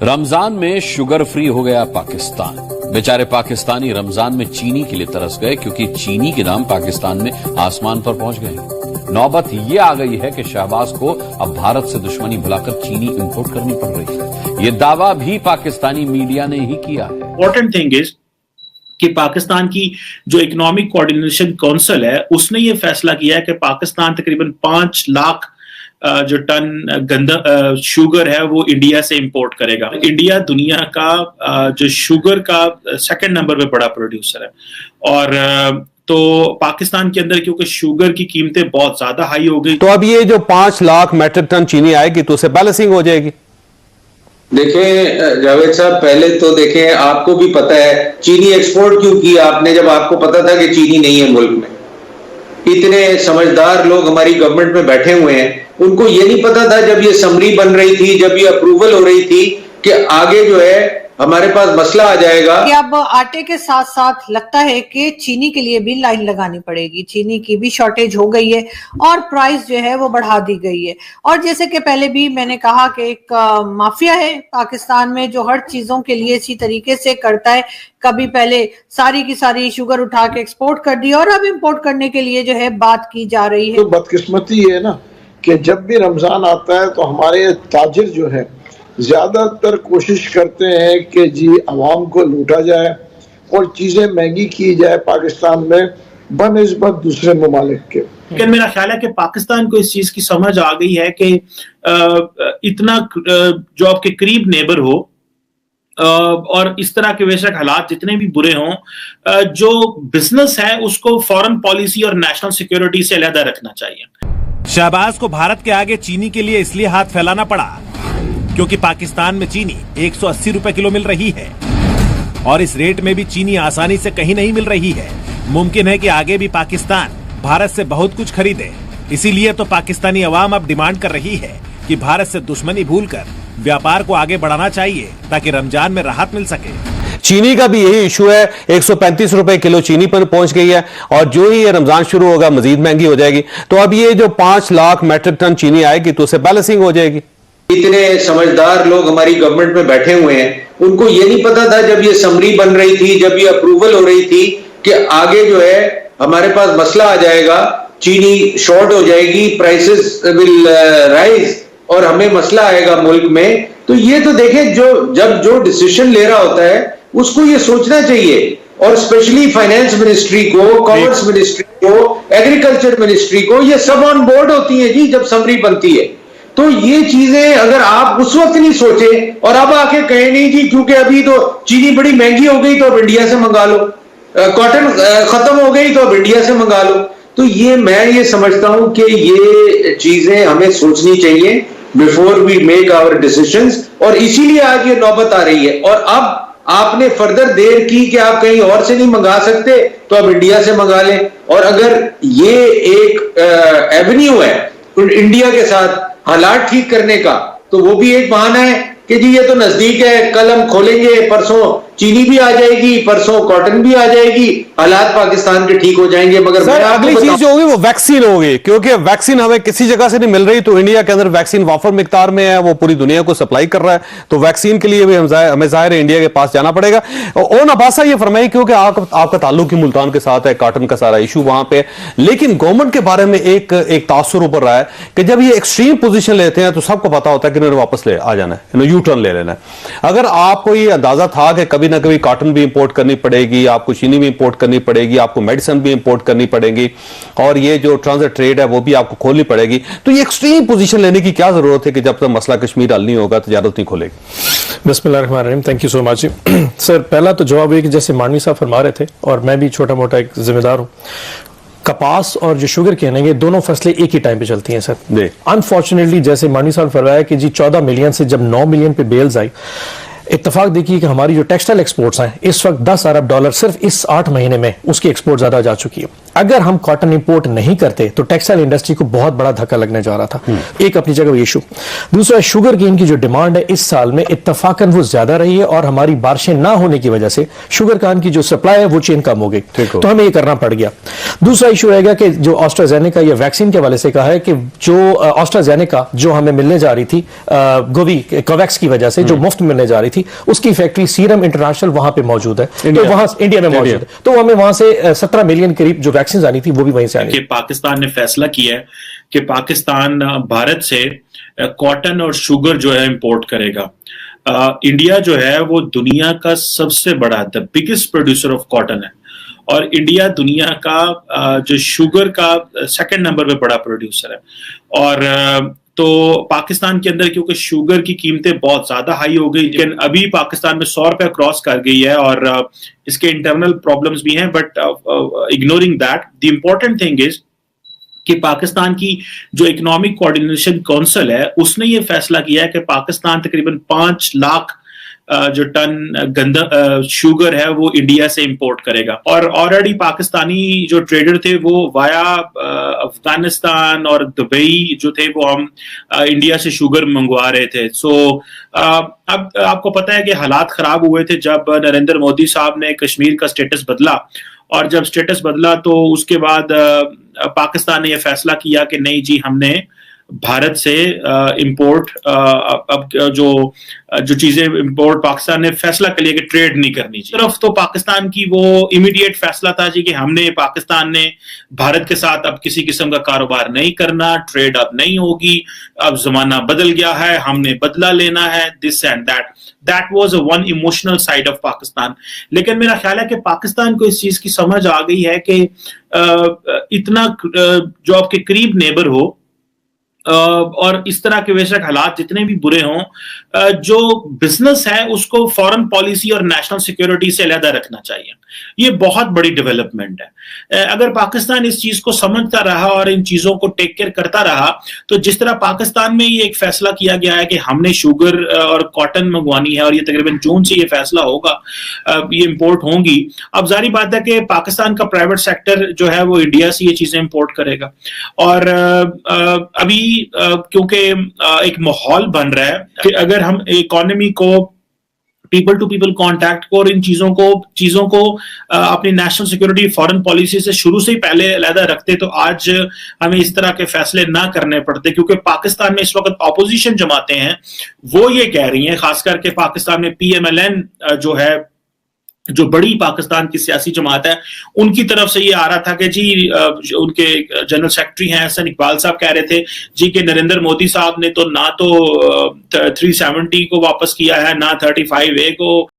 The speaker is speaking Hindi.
रमजान में शुगर फ्री हो गया पाकिस्तान। बेचारे पाकिस्तानी रमजान में चीनी के लिए तरस गए क्योंकि चीनी के दाम पाकिस्तान में आसमान पर पहुंच गए। नौबत ये आ गई है कि शहबाज को अब भारत से दुश्मनी भुलाकर चीनी इंपोर्ट करनी पड़ रही है। ये दावा भी पाकिस्तानी मीडिया ने ही किया है। इंपॉर्टेंट थिंग इज कि पाकिस्तान की जो इकोनॉमिक कोऑर्डिनेशन काउंसिल है उसने ये फैसला किया है कि पाकिस्तान तकरीबन 5 लाख जो टन गंदा शुगर है वो इंडिया से इंपोर्ट करेगा। इंडिया दुनिया का जो शुगर का सेकंड नंबर पे बड़ा प्रोड्यूसर है और तो पाकिस्तान के अंदर क्योंकि शुगर की कीमतें बहुत ज्यादा हाई हो गई, तो अब ये जो 5 लाख मैट्रिक टन चीनी आएगी तो उससे बैलेंसिंग हो जाएगी। देखें जावेद साहब, पहले तो देखें, आपको भी पता है चीनी एक्सपोर्ट क्यों किया आपने, जब आपको पता था कि चीनी नहीं है मुल्क में। इतने समझदार लोग हमारी गवर्नमेंट में बैठे हुए हैं, उनको ये नहीं पता था जब ये समरी बन रही थी, जब ये अप्रूवल हो रही थी कि आगे जो है हमारे पास मसला आ जाएगा। कि अब आटे के साथ साथ लगता है कि चीनी के लिए भी लाइन लगानी पड़ेगी। चीनी की भी शॉर्टेज हो गई है और प्राइस जो है वो बढ़ा दी गई है। और जैसे कि पहले भी मैंने कहा कि एक माफिया है पाकिस्तान में जो हर चीजों के लिए इसी तरीके से करता है। कभी पहले सारी की सारी शुगर उठा के एक्सपोर्ट कर दी और अब इंपोर्ट करने के लिए जो है बात की जा रही है। तो बदकिस्मती है ना कि जब भी रमजान आता है तो हमारे ताजिर जो है ज्यादातर कोशिश करते हैं कि जी अवाम को लूटा जाए और चीजें महंगी की जाए पाकिस्तान में बनिस्बत दूसरे ममालिक के। लेकिन मेरा ख्याल है कि पाकिस्तान को इस चीज की समझ आ गई है कि इतना जो आपके करीब नेबर हो और इस तरह के बेशक हालात जितने भी बुरे हों, जो बिजनेस है उसको फॉरेन पॉलिसी और नेशनल सिक्योरिटी से अलग रखना चाहिए। शहबाज को भारत के आगे चीनी के लिए इसलिए हाथ फैलाना पड़ा क्योंकि पाकिस्तान में चीनी 180 रुपए किलो मिल रही है और इस रेट में भी चीनी आसानी से कहीं नहीं मिल रही है। मुमकिन है कि आगे भी पाकिस्तान भारत से बहुत कुछ खरीदे। इसीलिए तो पाकिस्तानी अवाम अब डिमांड कर रही है कि भारत से दुश्मनी भूलकर व्यापार को आगे बढ़ाना चाहिए ताकि रमजान में राहत मिल सके। चीनी का भी यही इशू है। 135 रुपए किलो चीनी पर पहुंच गई है और जो ही ये रमजान शुरू होगा मजीद महंगी हो जाएगी। तो अब ये जो 5 लाख मैट्रिक टन चीनी आएगी तो उससे बैलेंसिंग हो जाएगी। इतने समझदार लोग हमारी गवर्नमेंट में बैठे हुए हैं, उनको ये नहीं पता था जब ये समरी बन रही थी, जब ये अप्रूवल हो रही थी कि आगे जो है हमारे पास मसला आ जाएगा, चीनी शॉर्ट हो जाएगी, प्राइसेस विल राइज और हमें मसला आएगा मुल्क में। तो ये तो देखें, जो डिसीजन ले रहा होता है उसको ये सोचना चाहिए और स्पेशली फाइनेंस मिनिस्ट्री को, कॉमर्स मिनिस्ट्री को, एग्रीकल्चर मिनिस्ट्री को, ये सब ऑन बोर्ड होती है जी जब समरी बनती है। तो ये चीजें अगर आप उस वक्त नहीं सोचे और अब आके कहे नहीं जी क्योंकि अभी तो चीनी बड़ी महंगी हो गई तो अब इंडिया से मंगा लो, कॉटन खत्म हो गई तो अब इंडिया से मंगा लो, तो ये मैं ये समझता हूं कि ये चीजें हमें सोचनी चाहिए before we make our decisions. और इसीलिए आज ये नौबत आ रही है। और अब आपने फर्दर देर की कि आप कहीं और से नहीं मंगा सकते तो अब इंडिया से मंगा लें। और अगर ये एक एवेन्यू है इंडिया के साथ हालात ठीक करने का, तो वो भी एक बहाना है कि जी ये तो नजदीक है, कल हम खोलेंगे, परसों चीनी भी आ जाएगी, परसों कॉटन भी आ जाएगी, हालात पाकिस्तान के ठीक हो जाएंगे। मगर सर अगली चीज जो होगी वो वैक्सीन होगी, क्योंकि वैक्सीन हमें किसी जगह से नहीं मिल रही। तो इंडिया के अंदर वैक्सीन वाफर मिकदार में है, वो पूरी दुनिया को सप्लाई कर रहा है। तो वैक्सीन के लिए भी हमें जाहिर है इंडिया के पास जाना पड़ेगा। और नबासा ये फरमाई क्योंकि आपका ताल्लुक ही मुल्तान के साथ है, कॉटन का सारा इशू वहां पे। लेकिन गवर्नमेंट के बारे में एक तासुर ऊपर रहा है कि जब ये एक्सट्रीम पोजीशन लेते हैं तो सबको पता होता है कि इन्होंने वापस ले आ जाना है, यू टर्न ले लेना है। अगर आपको ये अंदाजा था कि कभी ना कभी कॉटन भी इंपोर्ट करनी पड़ेगी, आपको चीनी भी इंपोर्ट करनी पड़ेगी, आपको मेडिसिन भी इंपोर्ट करनी पड़ेगी और ये जो ट्रांजिट ट्रेड है वो भी आपको खोलनी पड़ेगी, तो ये एक्सट्रीम पोजीशन लेने की क्या जरूरत है कि जब तक मसला कश्मीर हल नहीं होगा तजारत नहीं खोलेगी। बिस्मिल्लाहिर्रहमानिर्रहीम, thank you so much. Sir पहला तो जवाब है कि जैसे मानवी साहब फरमा रहे थे और मैं भी छोटा मोटा एक जिम्मेदार हूँ, कपास और जो शुगर केन है ये दोनों फसलें एक ही टाइम पे चलती हैं सर। अनफॉर्चुनेटली जैसे मानी साहब फरमाया कि जी 14 मिलियन से जब 9 मिलियन पे बेल्स आई, इत्तेफाक देखिए कि हमारी जो टेक्सटाइल एक्सपोर्ट्स हैं इस वक्त $10 अरब सिर्फ इस 8 महीने में उसकी एक्सपोर्ट ज्यादा जा चुकी है। अगर हम कॉटन इंपोर्ट नहीं करते तो टेक्सटाइल इंडस्ट्री को बहुत बड़ा धक्का लगने जा रहा था। एक अपनी जगह इशू। दूसरा, शुगर केन की जो डिमांड है इस साल में इत्तफाकन वो ज्यादा रही है और हमारी बारिशें ना होने की वजह से शुगर केन की जो सप्लाई है वो चेन कम हो गई, तो हमें ये करना पड़ गया। दूसरा इशू रहेगा कि जो ऑस्ट्राजेनेका या वैक्सीन के हवाले से कहा है कि जो ऑस्ट्राजेनेका जो हमें मिलने जा रही थी गोवी कोवैक्स की वजह से जो मुफ्त मिलने जा रही थी, उसकी फैक्ट्री सीरम इंटरनेशनल वहां पे मौजूद है, तो वहां इंडिया में मौजूद है, तो हमें वहां से 17 मिलियन करीब जो वैक्सीन आनी थी वो भी वहीं से आनी। पाकिस्तान ने फैसला किया है कि पाकिस्तान भारत से कॉटन और शुगर जो है इंपोर्ट करेगा। इंडिया जो है वो दुनिया का सबसे बड़ा the biggest producer of cotton है और इंडिया दुनिया का जो शुगर का सेकंड नंबर पे बड़ा प्रोड्यूसर है। और तो पाकिस्तान के अंदर क्योंकि शुगर की कीमतें बहुत ज्यादा हाई हो गई, लेकिन अभी पाकिस्तान में 100 रुपया क्रॉस कर गई है और इसके इंटरनल प्रॉब्लम्स भी हैं, but ignoring that the important thing is कि पाकिस्तान की जो इकोनॉमिक कोऑर्डिनेशन काउंसिल है उसने ये फैसला किया है कि पाकिस्तान तकरीबन 5 लाख जो टन शुगर है वो इंडिया से इंपोर्ट करेगा। और ऑलरेडी पाकिस्तानी जो ट्रेडर थे वो वाया अफगानिस्तान और दुबई जो थे वो हम इंडिया से शुगर मंगवा रहे थे। सो अब आपको पता है कि हालात खराब हुए थे जब नरेंद्र मोदी साहब ने कश्मीर का स्टेटस बदला, और जब स्टेटस बदला तो उसके बाद पाकिस्तान ने यह फैसला किया कि नहीं जी, हमने भारत से इंपोर्ट अब जो चीजें इंपोर्ट पाकिस्तान ने फैसला कर लिया कि ट्रेड नहीं करनी चाहिए। तरफ तो पाकिस्तान की वो इमीडिएट फैसला था जी कि हमने पाकिस्तान ने भारत के साथ अब किसी किस्म का कारोबार नहीं करना, ट्रेड अब नहीं होगी, अब जमाना बदल गया है, हमने बदला लेना है, this and that was one emotional side of Pakistan. लेकिन मेरा ख्याल है कि पाकिस्तान को इस चीज की समझ आ गई है कि इतना जो आपके करीब नेबर हो और इस तरह के बेशक हालात जितने भी बुरे हों, जो बिजनेस है उसको फॉरेन पॉलिसी और नेशनल सिक्योरिटी से अलग रखना चाहिए। ये बहुत बड़ी डेवलपमेंट है। अगर पाकिस्तान इस चीज को समझता रहा और इन चीजों को टेक केयर करता रहा, तो जिस तरह पाकिस्तान में ये एक फैसला किया गया है कि हमने शुगर और कॉटन मंगवानी है और ये तकरीबन जून से ये फैसला होगा, ये इंपोर्ट होंगी। अब जारी बात है कि पाकिस्तान का प्राइवेट सेक्टर जो है वो इंडिया से ये चीजें इंपोर्ट करेगा। और अभी क्योंकि एक माहौल बन रहा है कि अगर हम इकोनॉमी को, पीपल टू पीपल कांटेक्ट को और इन चीजों को अपनी नेशनल सिक्योरिटी फॉरेन पॉलिसी से शुरू से ही पहले अलहदा रखते तो आज हमें इस तरह के फैसले ना करने पड़ते। क्योंकि पाकिस्तान में इस वक्त अपोजिशन जमातें हैं वो ये कह रही हैं, खास करके पाकिस्तान में PMLN जो है, जो बड़ी पाकिस्तान की सियासी जमात है, उनकी तरफ से ये आ रहा था कि जी उनके जनरल सेक्रेटरी हैं हसन इकबाल साहब कह रहे थे जी कि नरेंद्र मोदी साहब ने तो ना तो 370 को वापस किया है, ना 35A को